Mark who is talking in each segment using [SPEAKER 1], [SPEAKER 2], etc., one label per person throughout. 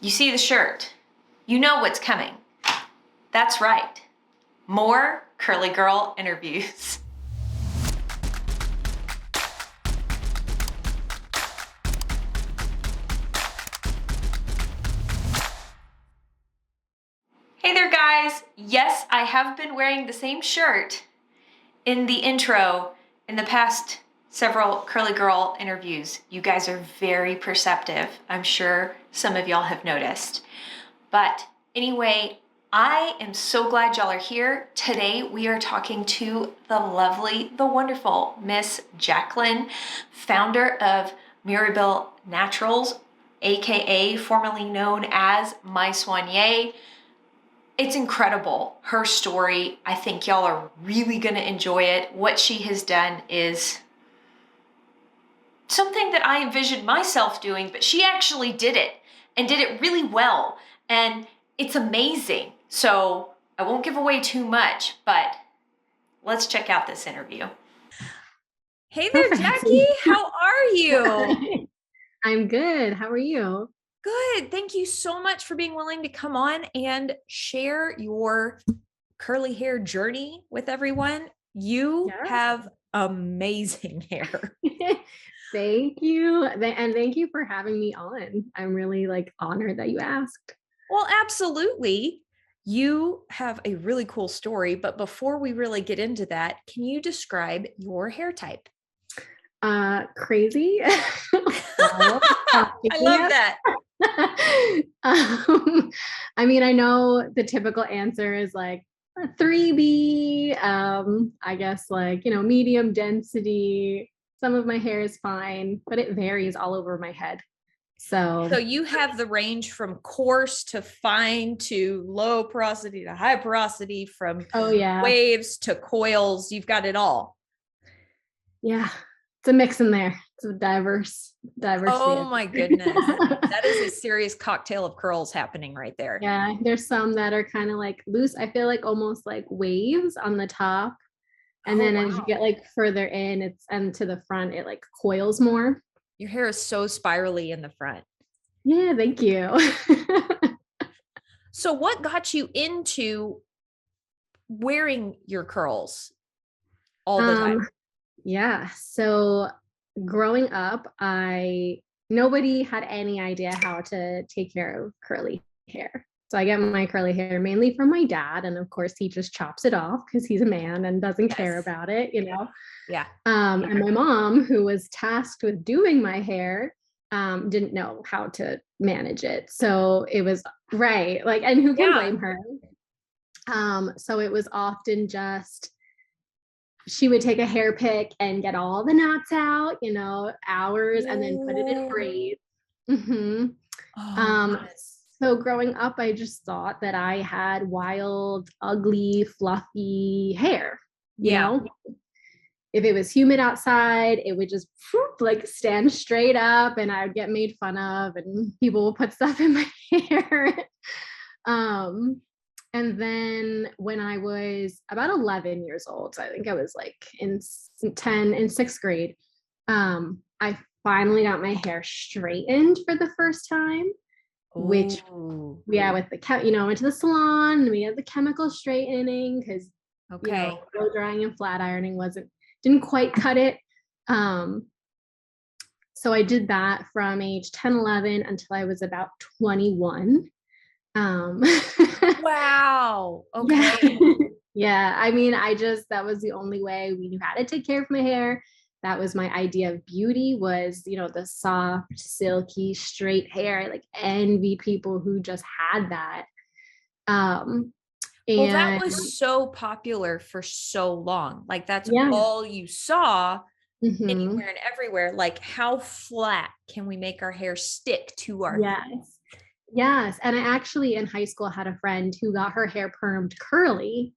[SPEAKER 1] You see the shirt. You know what's coming. That's right. More Curly Girl interviews. Hey there, guys. Yes, I have been wearing the same shirt in the intro in the past several Curly Girl interviews. You guys are very perceptive. I'm sure some of y'all have noticed. But anyway, I am so glad y'all are here. Today we are talking to the lovely, the wonderful Miss Jaclyn, founder of Miribel Naturals, aka formerly known as My Soigné. It's incredible, her story. I think y'all are really gonna enjoy it. What she has done is something that I envisioned myself doing, but she actually did it and did it really well. And it's amazing. So I won't give away too much, but let's check out this interview. Hey there, Jackie. How are you?
[SPEAKER 2] I'm good. How are you?
[SPEAKER 1] Good. Thank you so much for being willing to come on and share your curly hair journey with everyone. You have amazing hair.
[SPEAKER 2] Thank you. And thank you for having me on. I'm really honored that you asked.
[SPEAKER 1] Well, absolutely. You have a really cool story, but before we really get into that, can you describe your hair type?
[SPEAKER 2] Crazy.
[SPEAKER 1] I love that.
[SPEAKER 2] I mean, I know the typical answer is a 3B, I guess medium density. Some of my hair is fine, but it varies all over my head. So
[SPEAKER 1] you have the range from coarse to fine to low porosity to high porosity, from waves to coils. You've got it all.
[SPEAKER 2] Yeah, it's a mix in there. It's a diverse.
[SPEAKER 1] Oh my goodness. That is a serious cocktail of curls happening right there.
[SPEAKER 2] Yeah, there's some that are kind of loose. I feel almost like waves on the top. And then as you get further in, and to the front, it coils more.
[SPEAKER 1] Your hair is so spirally in the front.
[SPEAKER 2] Yeah, thank you.
[SPEAKER 1] So what got you into wearing your curls all the time?
[SPEAKER 2] Yeah. So growing up, nobody had any idea how to take care of curly hair. So I get my curly hair mainly from my dad. And of course, he just chops it off because he's a man and doesn't care about it,
[SPEAKER 1] Yeah.
[SPEAKER 2] And my mom, who was tasked with doing my hair, didn't know how to manage it. So it was and who can blame her? So it was often just, she would take a hair pick and get all the knots out, hours, and then put it in braids. So growing up, I just thought that I had wild, ugly, fluffy hair. You know? If it was humid outside, it would just stand straight up, and I would get made fun of, and people would put stuff in my hair. And then when I was about 11 years old, so I think I was in sixth grade, I finally got my hair straightened for the first time. Which, with the, went to the salon, and we had the chemical straightening because, blow drying and flat ironing didn't quite cut it. So I did that from age 10, 11 until I was about 21.
[SPEAKER 1] Wow. Okay.
[SPEAKER 2] Yeah. I mean, that was the only way we knew how to take care of my hair. That was my idea of beauty, was, the soft, silky, straight hair. I envy people who just had that.
[SPEAKER 1] Well, that was so popular for so long. That's all you saw anywhere and everywhere. How flat can we make our hair stick to our hair?
[SPEAKER 2] Yes. And I actually in high school had a friend who got her hair permed curly.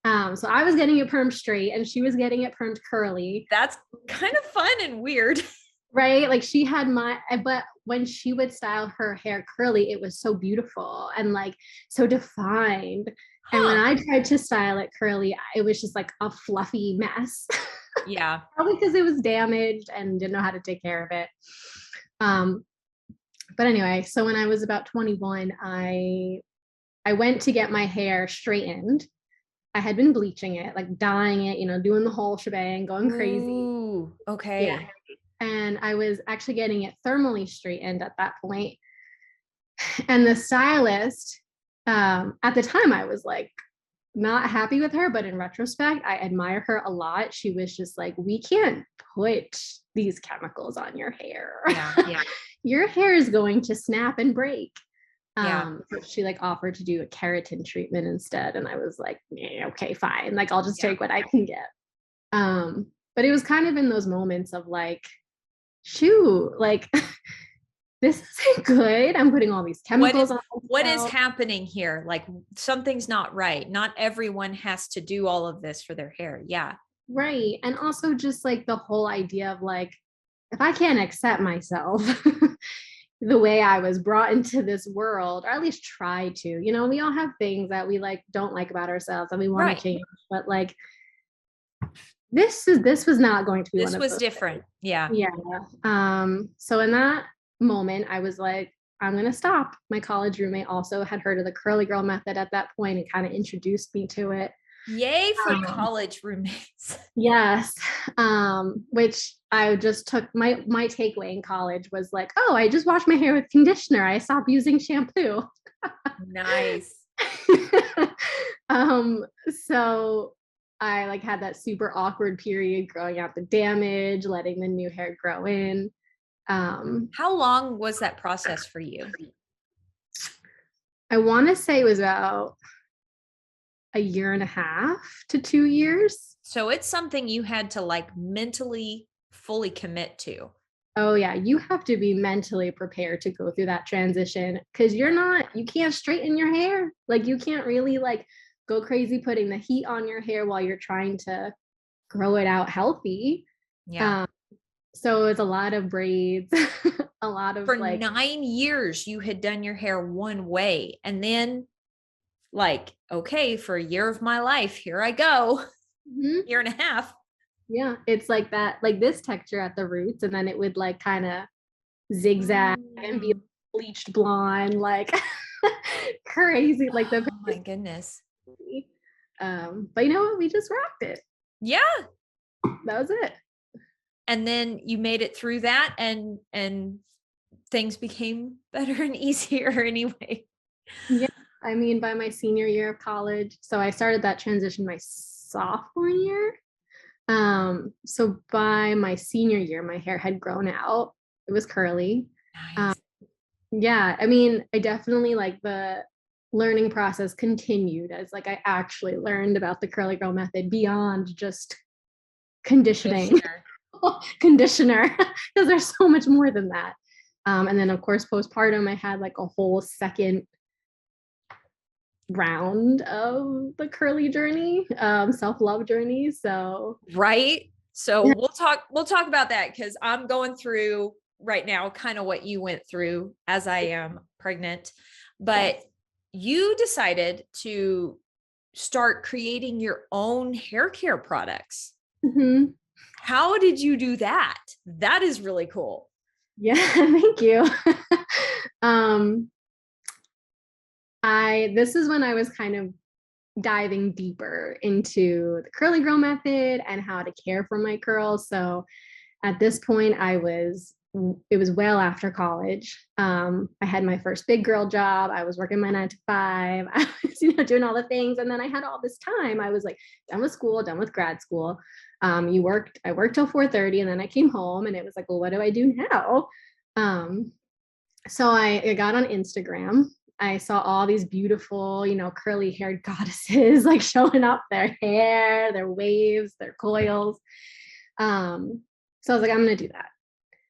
[SPEAKER 2] So I was getting it permed straight and she was getting it permed curly.
[SPEAKER 1] That's kind of fun and weird.
[SPEAKER 2] Right? She had but when she would style her hair curly, it was so beautiful and so defined. And when I tried to style it curly, it was just a fluffy mess.
[SPEAKER 1] Yeah.
[SPEAKER 2] Probably because it was damaged and didn't know how to take care of it. But anyway, so when I was about 21, I went to get my hair straightened. I had been bleaching it, like dyeing it, doing the whole shebang, going crazy.
[SPEAKER 1] Ooh,
[SPEAKER 2] Yeah.
[SPEAKER 1] okay.
[SPEAKER 2] And I was actually getting it thermally straightened at that point. And the stylist, at the time, I was like not happy with her, but in retrospect, I admire her a lot. She was just like, we can't put these chemicals on your hair.
[SPEAKER 1] Yeah. Yeah.
[SPEAKER 2] Your hair is going to snap and break.
[SPEAKER 1] Yeah.
[SPEAKER 2] So she like offered to do a keratin treatment instead. And I was like, yeah, okay, fine. Like I'll just take what I can get. But it was kind of in those moments of like, shoot, like this isn't good. I'm putting all these chemicals on.
[SPEAKER 1] What is happening here? Like something's not right. Not everyone has to do all of this for their hair. Yeah.
[SPEAKER 2] Right. And also just like the whole idea of like, if I can't accept myself the way I was brought into this world, or at least try to, we all have things that we like don't like about ourselves and we want to change, but like this was not going to be
[SPEAKER 1] this was different. Yeah.
[SPEAKER 2] Yeah. So in that moment, I was like, I'm gonna stop. My college roommate also had heard of the curly girl method at that point and kind of introduced me to it.
[SPEAKER 1] Yay for college roommates.
[SPEAKER 2] Yes. Which I just took my takeaway in college was like, oh, I just washed my hair with conditioner. I stopped using shampoo.
[SPEAKER 1] Nice.
[SPEAKER 2] So I like had that super awkward period growing out the damage, letting the new hair grow in.
[SPEAKER 1] How long was that process for you?
[SPEAKER 2] I want to say it was about a year and a half to 2 years.
[SPEAKER 1] So it's something you had to like mentally fully commit to.
[SPEAKER 2] Oh yeah, you have to be mentally prepared to go through that transition because you can't straighten your hair. Like you can't really like go crazy putting the heat on your hair while you're trying to grow it out healthy.
[SPEAKER 1] Yeah.
[SPEAKER 2] So it's a lot of braids, a lot of
[SPEAKER 1] for
[SPEAKER 2] like
[SPEAKER 1] 9 years you had done your hair one way, and then like, okay, for a year of my life, here I go. Year and a half.
[SPEAKER 2] Yeah, it's like that, like this texture at the roots, and then it would like kind of zigzag and be bleached blonde, like crazy, like the
[SPEAKER 1] oh my goodness.
[SPEAKER 2] But you know what? We just rocked it.
[SPEAKER 1] Yeah.
[SPEAKER 2] That was it.
[SPEAKER 1] And then you made it through that and things became better and easier anyway.
[SPEAKER 2] Yeah. I mean, by my senior year of college, so I started that transition my sophomore year. So by my senior year, my hair had grown out. It was curly.
[SPEAKER 1] Nice.
[SPEAKER 2] Yeah, I mean, I definitely like the learning process continued as like I actually learned about the curly girl method beyond just conditioning. Conditioner, because there's so much more than that. And then of course postpartum, I had like a whole second round of the curly journey, self-love journey. So
[SPEAKER 1] right. So we'll talk about that because I'm going through right now kind of what you went through as I am pregnant. But you decided to start creating your own hair care products. How did you do that? That is really cool.
[SPEAKER 2] Yeah, thank you. This is when I was kind of diving deeper into the curly girl method and how to care for my curls. So at this point, it was well after college. I had my first big girl job. I was working my 9 to 5. I was, doing all the things. And then I had all this time. I was like done with school, done with grad school. I worked till 4:30 and then I came home and it was like, well, what do I do now? So I got on Instagram. I saw all these beautiful, curly haired goddesses like showing up their hair, their waves, their coils. So I was like, I'm going to do that.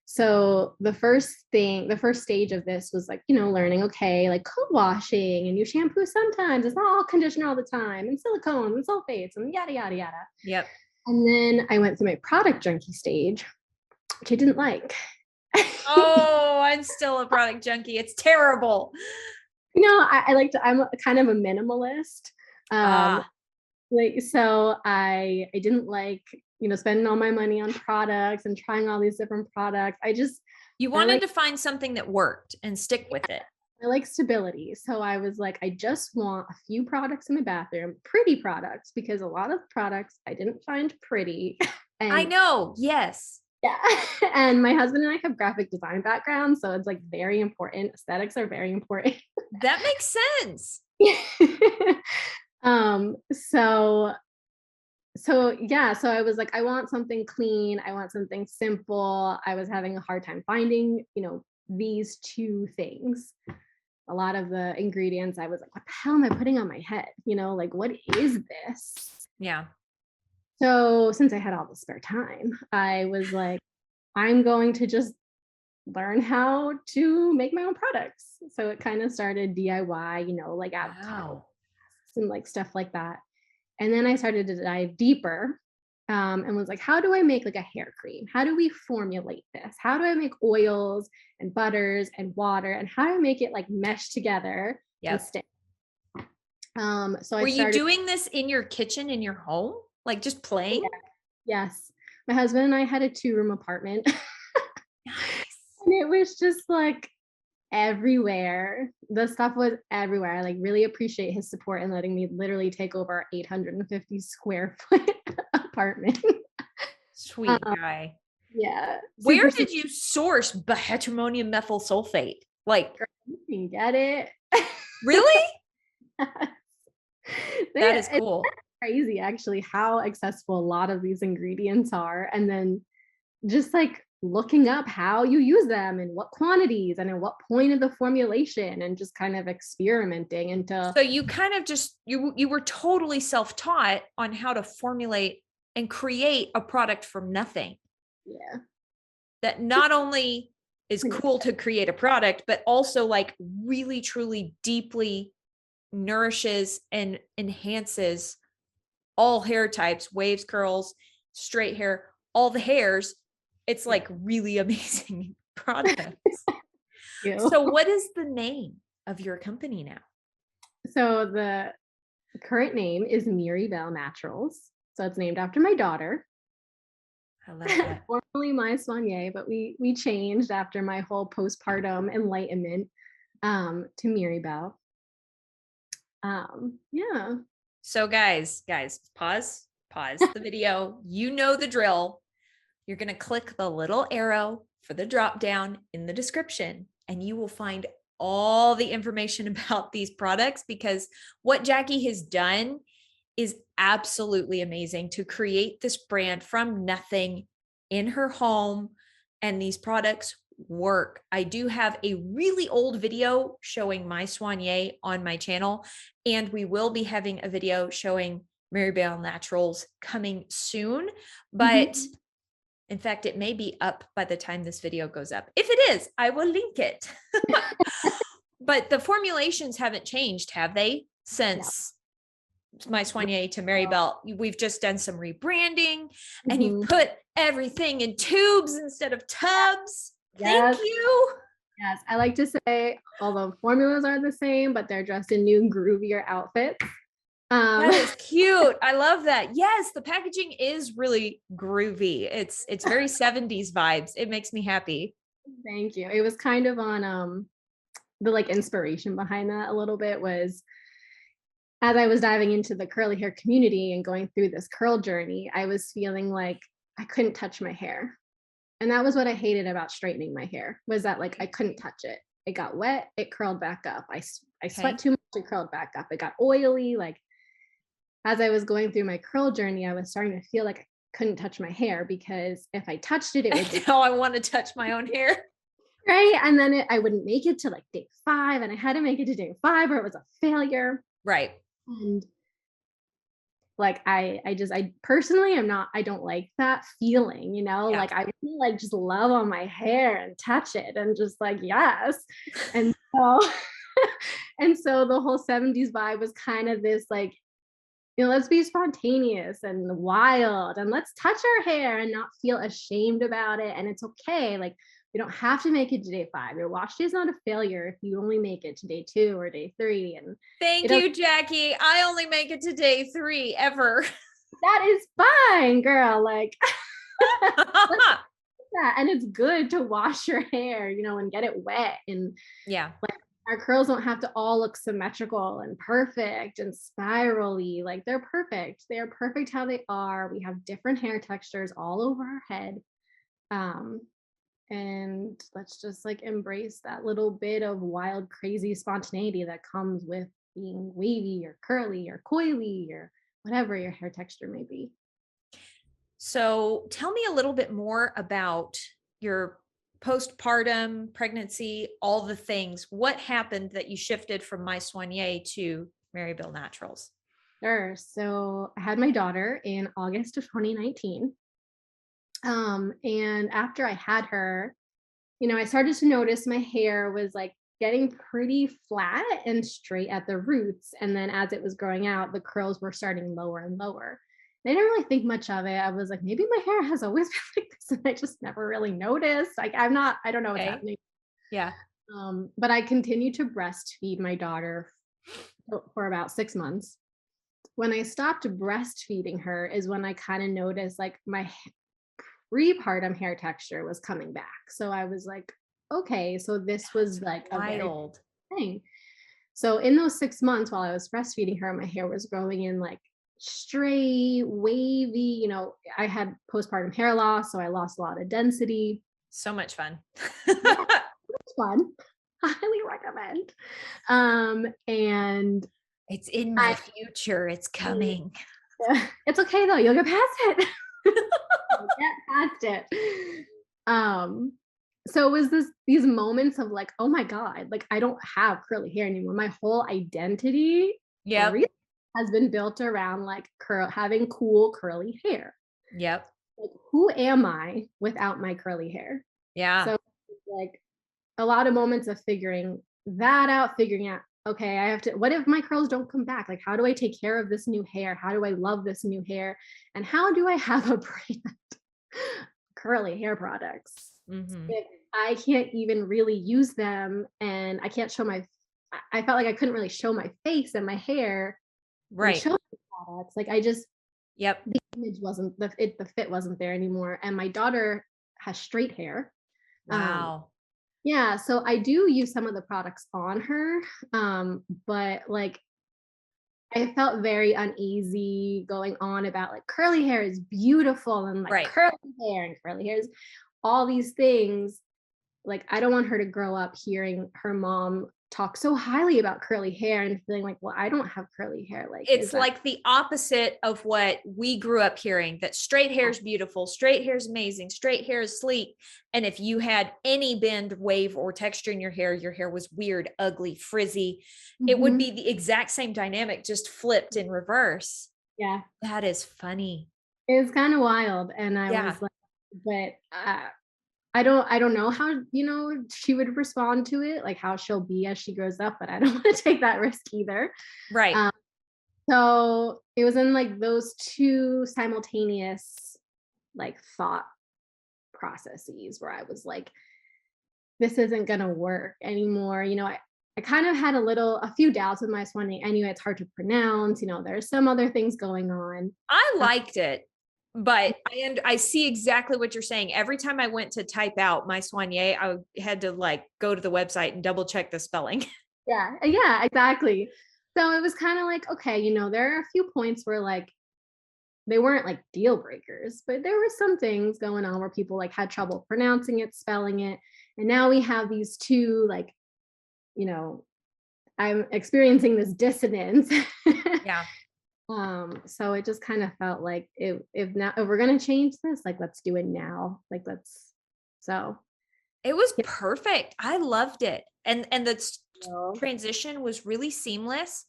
[SPEAKER 2] So the first stage of this was like, learning, okay, like co-washing and you shampoo sometimes. It's not all conditioner all the time and silicones and sulfates and yada, yada, yada.
[SPEAKER 1] Yep.
[SPEAKER 2] And then I went through my product junkie stage, which I didn't like.
[SPEAKER 1] Oh, I'm still a product junkie. It's terrible.
[SPEAKER 2] I'm kind of a minimalist. So I didn't like, spending all my money on products and trying all these different products.
[SPEAKER 3] You wanted to find something that worked and stick with it.
[SPEAKER 2] I like stability. So I was like, I just want a few products in my bathroom, pretty products, because a lot of products I didn't find pretty. And
[SPEAKER 3] I know. Yes.
[SPEAKER 2] yeah. And my husband and I have graphic design backgrounds. So it's like very important. Aesthetics are very important.
[SPEAKER 3] That makes sense.
[SPEAKER 2] So yeah, so I was like, I want something clean. I want something simple. I was having a hard time finding, these two things. A lot of the ingredients, I was like, what the hell am I putting on my head? Like, what is this?
[SPEAKER 3] Yeah.
[SPEAKER 2] So since I had all the spare time, I was like, I'm going to just learn how to make my own products. So it kind of started DIY, like
[SPEAKER 3] Wow.
[SPEAKER 2] and like stuff like that. And then I started to dive deeper, and was like, how do I make like a hair cream? How do we formulate this? How do I make oils and butters and water? And how do I make it like mesh together and stick? So
[SPEAKER 3] Were you doing this in your kitchen, in your home? Like just playing?
[SPEAKER 2] Yeah. Yes. My husband and I had a 2-room apartment.
[SPEAKER 3] Nice.
[SPEAKER 2] And it was just like everywhere. The stuff was everywhere. I like really appreciate his support in letting me literally take over 850 square foot apartment.
[SPEAKER 3] Sweet guy.
[SPEAKER 2] Yeah.
[SPEAKER 3] Where did you source bihydramonium methyl sulfate? Like,
[SPEAKER 2] you can get it.
[SPEAKER 3] Really?
[SPEAKER 2] That
[SPEAKER 3] is cool.
[SPEAKER 2] It's crazy actually how accessible a lot of these ingredients are. And then just like looking up how you use them and what quantities and at what point of the formulation, and just kind of experimenting until.
[SPEAKER 3] So you kind of just, you were totally self-taught on how to formulate and create a product from nothing.
[SPEAKER 2] Yeah.
[SPEAKER 3] That not only is cool to create a product, but also like really, truly, deeply nourishes and enhances all hair types, waves, curls, straight hair, all the hairs. It's like really amazing products. So what is the name of your company now?
[SPEAKER 2] So the current name is Miribel Naturals. So it's named after my daughter.
[SPEAKER 3] I love that.
[SPEAKER 2] Formerly My Soigné, but we changed after my whole postpartum enlightenment to Miribel. Yeah.
[SPEAKER 3] So guys, pause the video. You know the drill. You're going to click the little arrow for the drop down in the description, and you will find all the information about these products, because what Jackie has done is absolutely amazing to create this brand from nothing in her home. And these products work. I do have a really old video showing My Soigné on my channel, and we will be having a video showing Miribel Naturals coming soon. But in fact, it may be up by the time this video goes up. If it is, I will link it. But the formulations haven't changed, have they? Since My Soigné to Miribel, we've just done some rebranding, and you put everything in tubes instead of tubs.
[SPEAKER 2] Yes.
[SPEAKER 3] Thank you.
[SPEAKER 2] Yes, I like to say, although formulas are the same, but they're dressed in new, groovier outfits.
[SPEAKER 3] That is cute. I love that. Yes, the packaging is really groovy. It's very 70s vibes. It makes me happy.
[SPEAKER 2] Thank you. It was kind of on the like inspiration behind that a little bit was, as I was diving into the curly hair community and going through this curl journey, I was feeling like I couldn't touch my hair. And that was what I hated about straightening my hair, was that like I couldn't touch it. It got wet, it curled back up. I sweat too much, it curled back up. It got oily. Like as I was going through my curl journey, I was starting to feel like I couldn't touch my hair, because if I touched it, it would.
[SPEAKER 3] Now I want to touch my own hair.
[SPEAKER 2] Right. And then I wouldn't make it to like day 5, and I had to make it to day 5 or it was a failure.
[SPEAKER 3] Right.
[SPEAKER 2] And like I personally I don't like that feeling, like I really like just love on my hair and touch it and just like, yes. And so and so the whole 70s vibe was kind of this like, let's be spontaneous and wild, and let's touch our hair and not feel ashamed about it. And it's okay. Like you don't have to make it to day 5. Your wash day is not a failure if you only make it to day 2 or day 3. And
[SPEAKER 3] thank you, Jackie. I only make it to day 3 ever.
[SPEAKER 2] That is fine, girl. Like that. And it's good to wash your hair, and get it wet. And
[SPEAKER 3] Yeah.
[SPEAKER 2] like our curls don't have to all look symmetrical and perfect and spirally. Like they're perfect. They're perfect how they are. We have different hair textures all over our head. And let's just like embrace that little bit of wild, crazy spontaneity that comes with being wavy or curly or coily or whatever your hair texture may be.
[SPEAKER 3] So tell me a little bit more about your postpartum, pregnancy, all the things. What happened that you shifted from My Soigné to Miribel Naturals?
[SPEAKER 2] Sure. So I had my daughter in August of 2019. And after I had her, I started to notice my hair was like getting pretty flat and straight at the roots. And then as it was growing out, the curls were starting lower and lower. And I didn't really think much of it. I was like, maybe my hair has always been like this. And I just never really noticed. Like, I don't know what's happening.
[SPEAKER 3] Yeah.
[SPEAKER 2] But I continued to breastfeed my daughter for about 6 months. When I stopped breastfeeding her is when I kind of noticed like my prepartum hair texture was coming back. So I was like, okay, so this was like a very
[SPEAKER 3] Wild.
[SPEAKER 2] thing. So in those 6 months while I was breastfeeding her, my hair was growing in like straight, wavy. I had postpartum hair loss, so I lost a lot of density.
[SPEAKER 3] So much fun.
[SPEAKER 2] Yeah, it was fun. Highly recommend. And
[SPEAKER 3] It's in my future. It's coming.
[SPEAKER 2] it's okay though. You'll get past it. Get past it. So it was these moments of like, oh my God, like I don't have curly hair anymore. My whole identity has been built around like having cool curly hair.
[SPEAKER 3] Yep.
[SPEAKER 2] Like, who am I without my curly hair?
[SPEAKER 3] Yeah.
[SPEAKER 2] So like a lot of moments of figuring out, okay, I have to, what if my curls don't come back? Like, how do I take care of this new hair? How do I love this new hair? And how do I have a brand curly hair products if I can't even really use them and I can't show I felt like I couldn't really show my face and my hair.
[SPEAKER 3] Right.
[SPEAKER 2] Show the products. Like I just,
[SPEAKER 3] Yep.
[SPEAKER 2] the image wasn't, the fit wasn't there anymore. And my daughter has straight hair.
[SPEAKER 3] Wow.
[SPEAKER 2] Yeah, so I do use some of the products on her, but like I felt very uneasy going on about like curly hair is beautiful and like curly hair and curly hair is all these things. Like I don't want her to grow up hearing her mom talk so highly about curly hair and feeling like, well, I don't have curly hair. Like
[SPEAKER 3] it's like the opposite of what we grew up hearing, that straight hair is beautiful, straight hair is amazing, straight hair is sleek. And if you had any bend, wave, or texture in your hair was weird, ugly, frizzy. It would be the exact same dynamic, just flipped in reverse.
[SPEAKER 2] Yeah.
[SPEAKER 3] That is funny.
[SPEAKER 2] It's kind of wild. And I was like, but I don't know how, she would respond to it, like how she'll be as she grows up, but I don't want to take that risk either.
[SPEAKER 3] Right.
[SPEAKER 2] So it was in like those two simultaneous like thought processes where I was like, this isn't going to work anymore. I kind of had a few doubts with My Soigné. I knew it's hard to pronounce, there's some other things going on.
[SPEAKER 3] I liked it. But I see exactly what you're saying. Every time I went to type out My Soigné, I had to like go to the website and double check the spelling.
[SPEAKER 2] Yeah, exactly. So it was kind of like, okay, there are a few points where like they weren't like deal breakers, but there were some things going on where people like had trouble pronouncing it, spelling it. And now we have these two like, I'm experiencing this dissonance.
[SPEAKER 3] Yeah.
[SPEAKER 2] So it just kind of felt like if we're gonna change this, like let's do it now. So
[SPEAKER 3] it was perfect. I loved it. And the transition was really seamless.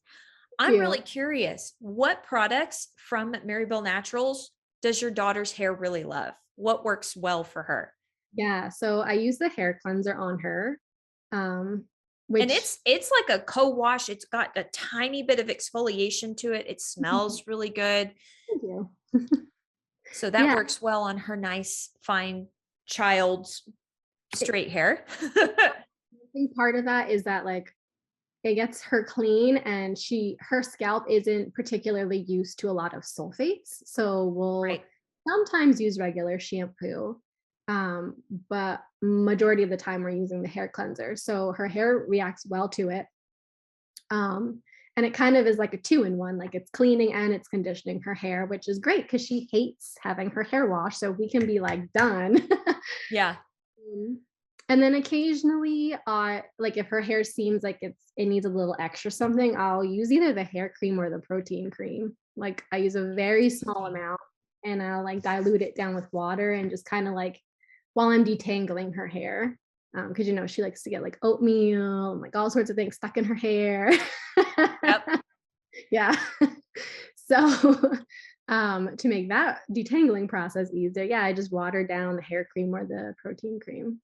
[SPEAKER 3] I'm really curious, what products from Miribel Naturals does your daughter's hair really love? What works well for her?
[SPEAKER 2] Yeah, so I use the hair cleanser on her.
[SPEAKER 3] And it's like a co-wash. It's got a tiny bit of exfoliation to it. It smells really good.
[SPEAKER 2] Thank you.
[SPEAKER 3] So that works well on her nice, fine child's straight hair.
[SPEAKER 2] I think part of that is that like it gets her clean and her scalp isn't particularly used to a lot of sulfates. So we'll sometimes use regular shampoo. But majority of the time we're using the hair cleanser. So her hair reacts well to it. And it kind of is like a 2-in-1, like it's cleaning and it's conditioning her hair, which is great because she hates having her hair washed. So we can be like done.
[SPEAKER 3] Yeah.
[SPEAKER 2] And then occasionally, like if her hair seems like it needs a little extra something, I'll use either the hair cream or the protein cream. Like I use a very small amount and I'll like dilute it down with water and just kind of like while I'm detangling her hair. Because she likes to get like oatmeal and like all sorts of things stuck in her hair.
[SPEAKER 3] Yep.
[SPEAKER 2] Yeah. So to make that detangling process easier, yeah, I just water down the hair cream or the protein cream.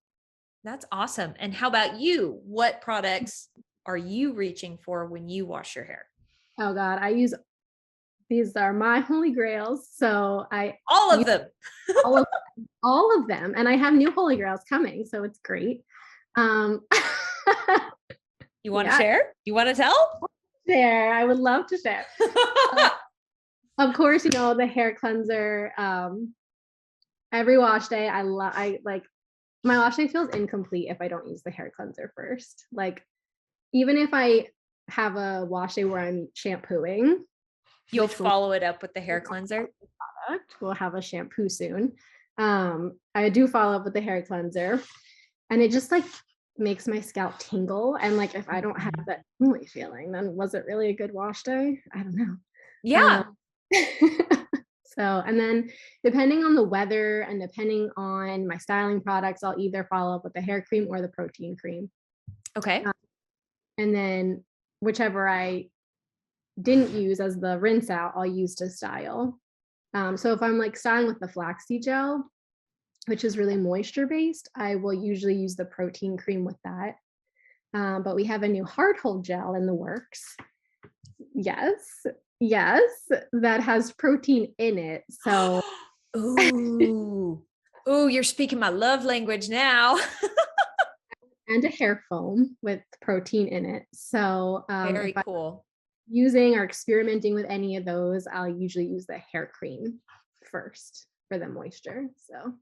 [SPEAKER 3] That's awesome. And how about you? What products are you reaching for when you wash your hair?
[SPEAKER 2] Oh God, these are my holy grails. So I
[SPEAKER 3] All of
[SPEAKER 2] use
[SPEAKER 3] them.
[SPEAKER 2] all of them, and I have new holy grails coming, so it's great.
[SPEAKER 3] You want to share? You want to tell?
[SPEAKER 2] Share. I would love to share. Of course, the hair cleanser. Every wash day, I like my wash day feels incomplete if I don't use the hair cleanser first. Like, even if I have a wash day where I'm shampooing,
[SPEAKER 3] you'll follow it up with the hair cleanser.
[SPEAKER 2] Product. We'll have a shampoo soon. I do follow up with the hair cleanser, and it just like makes my scalp tingle. And like, if I don't have that tingly feeling, then was it really a good wash day? I don't know.
[SPEAKER 3] Yeah.
[SPEAKER 2] So, and then depending on the weather and depending on my styling products, I'll either follow up with the hair cream or the protein cream.
[SPEAKER 3] Okay.
[SPEAKER 2] And then whichever I didn't use as the rinse out, I'll use to style. So if I'm like styling with the flaxseed gel, which is really moisture based, I will usually use the protein cream with that. But we have a new hard hold gel in the works. Yes, that has protein in it. So,
[SPEAKER 3] ooh, you're speaking my love language now.
[SPEAKER 2] And a hair foam with protein in it. So,
[SPEAKER 3] very
[SPEAKER 2] if
[SPEAKER 3] cool.
[SPEAKER 2] I'm using or experimenting with any of those, I'll usually use the hair cream first for the moisture. So,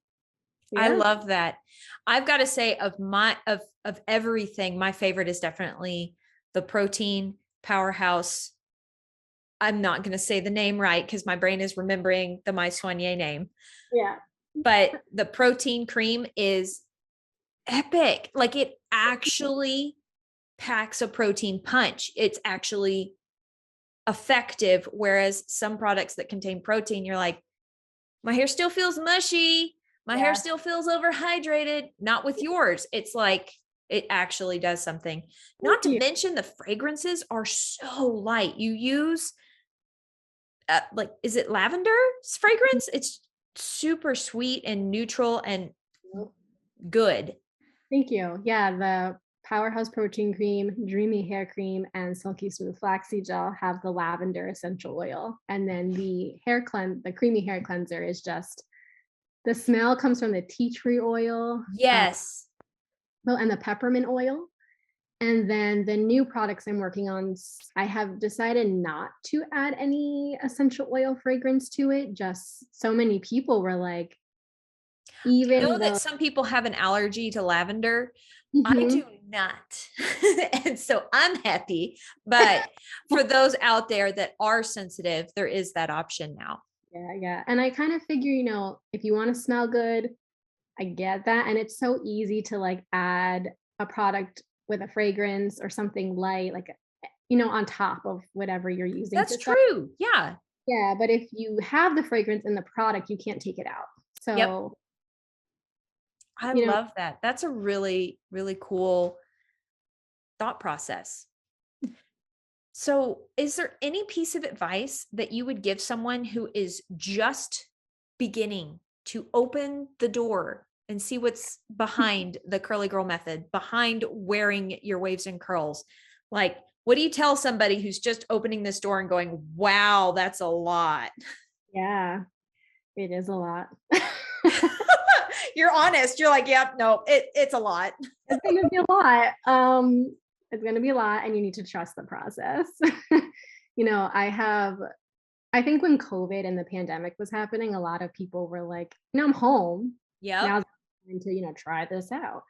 [SPEAKER 3] I love that. I've got to say, of everything, my favorite is definitely the protein powerhouse. I'm not going to say the name right because my brain is remembering the My Soigné name.
[SPEAKER 2] Yeah.
[SPEAKER 3] But the protein cream is epic. Like, it actually packs a protein punch. It's actually effective. Whereas some products that contain protein, you're like, my hair still feels mushy. My hair still feels overhydrated. Not with yours. It's like, it actually does something. Not to mention the fragrances are so light. You use like, is it lavender fragrance? It's super sweet and neutral and good.
[SPEAKER 2] Thank you. Yeah, the Powerhouse Protein Cream, Dreamy Hair Cream, and Silky Smooth Flaxseed Gel have the lavender essential oil. And then the creamy hair cleanser is just, the smell comes from the tea tree oil.
[SPEAKER 3] Yes.
[SPEAKER 2] And the peppermint oil. And then the new products I'm working on, I have decided not to add any essential oil fragrance to it. Just so many people were like, even
[SPEAKER 3] I know that some people have an allergy to lavender.
[SPEAKER 2] Mm-hmm.
[SPEAKER 3] I do not. And so I'm happy. But for those out there that are sensitive, there is that option now.
[SPEAKER 2] Yeah. And I kind of figure, if you want to smell good, I get that. And it's so easy to like add a product with a fragrance or something light, like, on top of whatever you're using.
[SPEAKER 3] That's true. Yeah.
[SPEAKER 2] Yeah. But if you have the fragrance in the product, you can't take it out. So
[SPEAKER 3] yep. I love that. That's a really, really cool thought process. So, is there any piece of advice that you would give someone who is just beginning to open the door and see what's behind the curly girl method, behind wearing your waves and curls? Like, what do you tell somebody who's just opening this door and going, wow, that's a lot?
[SPEAKER 2] Yeah, it is a lot.
[SPEAKER 3] You're honest. You're like, yep, no, it's a lot.
[SPEAKER 2] It's going to be a lot. It's going to be a lot, and you need to trust the process. I think when COVID and the pandemic was happening, a lot of people were like, I'm home.
[SPEAKER 3] Yeah.
[SPEAKER 2] Now's to, try this out.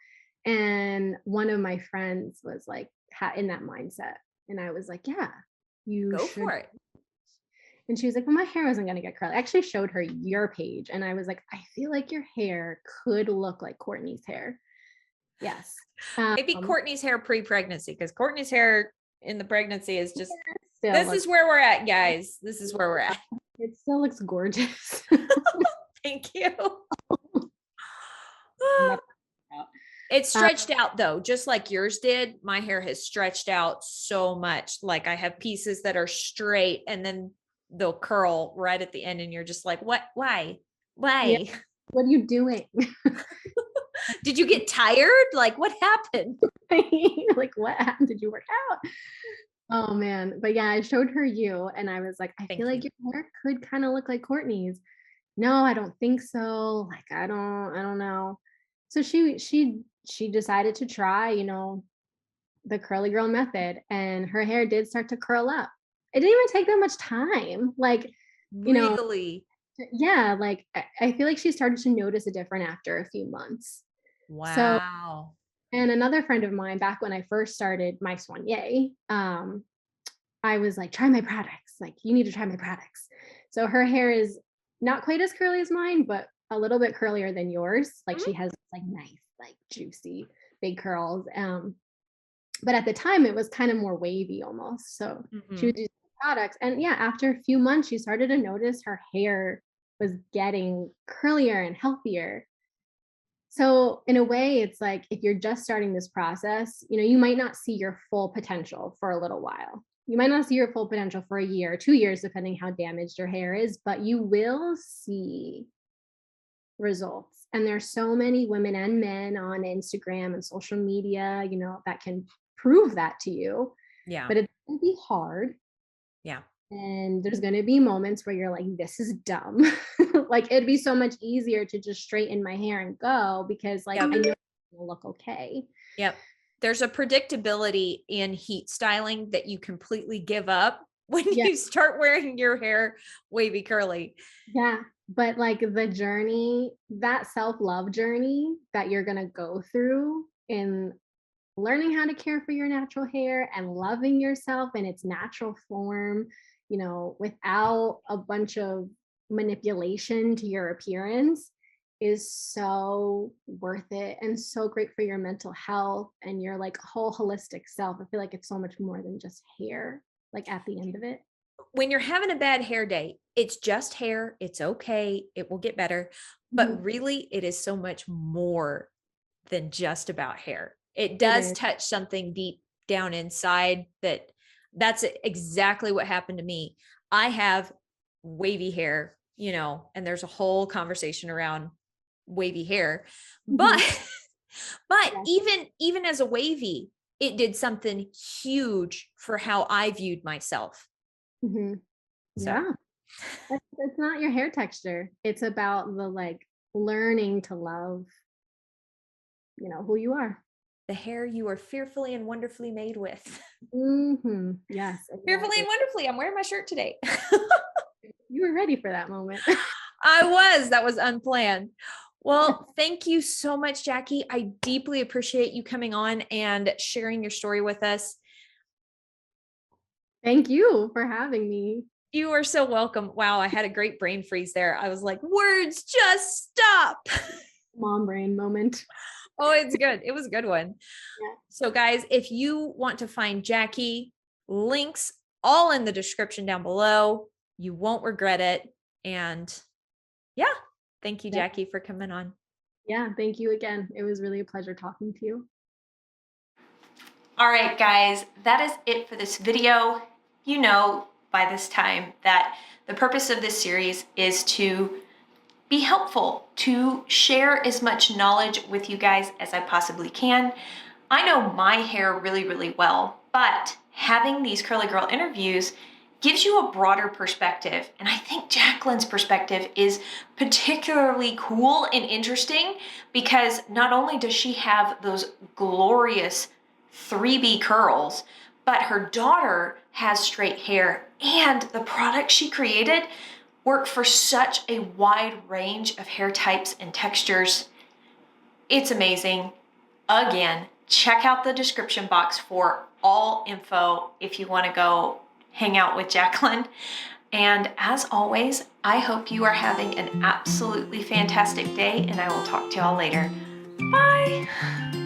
[SPEAKER 2] And one of my friends was like in that mindset. And I was like, yeah, you
[SPEAKER 3] Go
[SPEAKER 2] should.
[SPEAKER 3] for it.
[SPEAKER 2] And she was like, well, my hair wasn't going to get curly. I actually showed her your page. And I was like, I feel like your hair could look like Courtney's hair. Yes.
[SPEAKER 3] Maybe Courtney's hair pre-pregnancy, because Courtney's hair in the pregnancy is just, this is where we're at, guys. This is where we're at.
[SPEAKER 2] It still looks gorgeous.
[SPEAKER 3] Thank you. It's stretched out though, just like yours did. My hair has stretched out so much. Like I have pieces that are straight and then they'll curl right at the end. And you're just like, what? Why?
[SPEAKER 2] Yeah. What are you doing?
[SPEAKER 3] Did you get tired? Like what happened?
[SPEAKER 2] Like what happened? Did you work out? Oh man. But yeah, I showed her you and I was like, I feel like your hair could kind of look like Courtney's. No, I don't think so. Like, I don't know. So she decided to try, the curly girl method, and her hair did start to curl up. It didn't even take that much time. Like,
[SPEAKER 3] really?
[SPEAKER 2] Yeah, like I feel like she started to notice a difference after a few months.
[SPEAKER 3] Wow.
[SPEAKER 2] So, and another friend of mine, back when I first started my soigné, I was like, try my products. Like, you need to try my products. So her hair is not quite as curly as mine, but a little bit curlier than yours. Like she has like nice, like juicy, big curls. But at the time it was kind of more wavy almost. So she was using products. And yeah, after a few months, she started to notice her hair was getting curlier and healthier. So in a way, it's like, if you're just starting this process, you might not see your full potential for a little while. You might not see your full potential for a year or 2 years, depending how damaged your hair is, but you will see results. And there's so many women and men on Instagram and social media, that can prove that to you.
[SPEAKER 3] Yeah.
[SPEAKER 2] But it's going to be hard.
[SPEAKER 3] Yeah.
[SPEAKER 2] And there's going to be moments where you're like, this is dumb. Like, it'd be so much easier to just straighten my hair and go, because like I know it's gonna look okay.
[SPEAKER 3] Yep. There's a predictability in heat styling that you completely give up when you start wearing your hair wavy curly.
[SPEAKER 2] Yeah. But like the journey, that self-love journey that you're going to go through in learning how to care for your natural hair and loving yourself in its natural form, without a bunch of manipulation to your appearance, is so worth it and so great for your mental health and your like whole holistic self. I feel like it's so much more than just hair, like at the end of it.
[SPEAKER 3] When you're having a bad hair day, it's just hair. It's okay. It will get better. But really, it is so much more than just about hair. It does touch something deep down inside. That's exactly what happened to me. I have wavy hair, and there's a whole conversation around wavy hair, but even as a wavy, it did something huge for how I viewed myself.
[SPEAKER 2] Yeah. It's not your hair texture. It's about the like learning to love, who you are.
[SPEAKER 3] The hair you are fearfully and wonderfully made with.
[SPEAKER 2] Yes. Exactly.
[SPEAKER 3] Fearfully and wonderfully. I'm wearing my shirt today.
[SPEAKER 2] You were ready for that moment.
[SPEAKER 3] That was unplanned. Well, thank you so much, Jackie. I deeply appreciate you coming on and sharing your story with us.
[SPEAKER 2] Thank you for having me.
[SPEAKER 3] You are so welcome. Wow, I had a great brain freeze there. I was like, words just stop.
[SPEAKER 2] Mom brain moment.
[SPEAKER 3] Oh, it's good. It was a good one. Yeah. So guys, if you want to find Jackie, links all in the description down below. You won't regret it. And yeah, thank you, Jackie, for coming on.
[SPEAKER 2] Yeah, thank you again. It was really a pleasure talking to you.
[SPEAKER 1] All right, guys, that is it for this video. You know by this time that the purpose of this series is to be helpful, to share as much knowledge with you guys as I possibly can. I know my hair really, really well, but having these Curly Girl interviews gives you a broader perspective. And I think Jaclyn's perspective is particularly cool and interesting because not only does she have those glorious 3B curls, but her daughter has straight hair, and the products she created work for such a wide range of hair types and textures. It's amazing. Again, check out the description box for all info if you want to go hang out with Jaclyn. And as always, I hope you are having an absolutely fantastic day, and I will talk to y'all later. Bye.